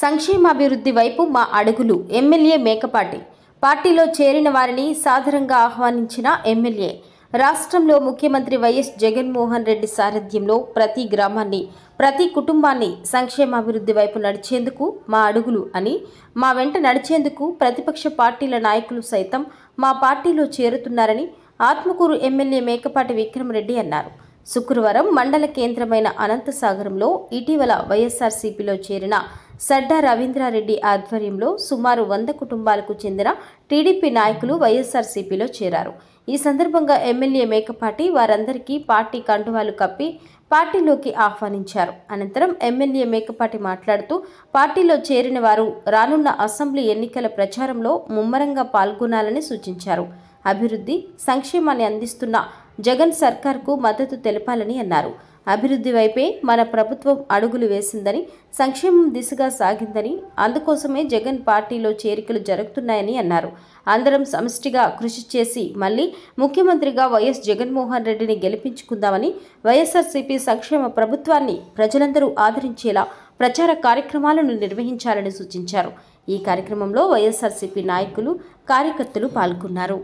సంక్షేమాభివృద్ధి వైపు మా అడుగులు ఎమ్మెల్యే మేకపాటి పార్టీలో చేరిన వారిని సాదరంగా ఆహ్వానించిన ఎమ్మెల్యే రాష్ట్రంలో ముఖ్యమంత్రి వైఎస్ జగన్మోహన్ రెడ్డి సారథ్యంలో ప్రతి గ్రామాన్ని ప్రతి కుటుంబాన్ని సంక్షేమాభివృద్ధి వైపు నడిచేందుకు మా అడుగులు అని మా వెంట నడిచేందుకు ప్రతిపక్ష పార్టీల నాయకులు సైతం మా పార్టీలో చేరుతున్నారని ఆత్మకూరు ఎమ్మెల్యే మేకపాటి విక్రమరెడ్డి అన్నారు. శుక్రవారం మండల కేంద్రమైన అనంతసాగరంలో ఇటీవల వైఎస్ఆర్సీపీలో చేరిన సడ్డా రవీంద్రారెడ్డి ఆధ్వర్యంలో సుమారు 100 కుటుంబాలకు చెందిన టీడీపీ నాయకులు వైఎస్ఆర్సీపీలో చేరారు. ఈ సందర్భంగా ఎమ్మెల్యే మేకపాటి వారందరికీ పార్టీ కండువాలు కప్పి పార్టీలోకి ఆహ్వానించారు. అనంతరం ఎమ్మెల్యే మేకపాటి మాట్లాడుతూ పార్టీలో చేరిన వారు రానున్న అసెంబ్లీ ఎన్నికల ప్రచారంలో ముమ్మరంగా పాల్గొనాలని సూచించారు. అభివృద్ధి సంక్షేమాన్ని అందిస్తున్న జగన్ సర్కార్కు మద్దతు తెలపాలని అన్నారు. అభివృద్ధి వైపే మన ప్రభుత్వం అడుగులు వేసిందని, సంక్షేమం దిశగా సాగిందని, అందుకోసమే జగన్ పార్టీలో చేరికలు జరుగుతున్నాయని అన్నారు. అందరం సమిష్టిగా కృషి చేసి మళ్లీ ముఖ్యమంత్రిగా వైఎస్ జగన్మోహన్ రెడ్డిని గెలిపించుకుందామని, వైఎస్ఆర్సీపీ సంక్షేమ ప్రభుత్వాన్ని ప్రజలందరూ ఆదరించేలా ప్రచార కార్యక్రమాలను నిర్వహించాలని సూచించారు. ఈ కార్యక్రమంలో వైఎస్ఆర్సీపీ నాయకులు, కార్యకర్తలు పాల్గొన్నారు.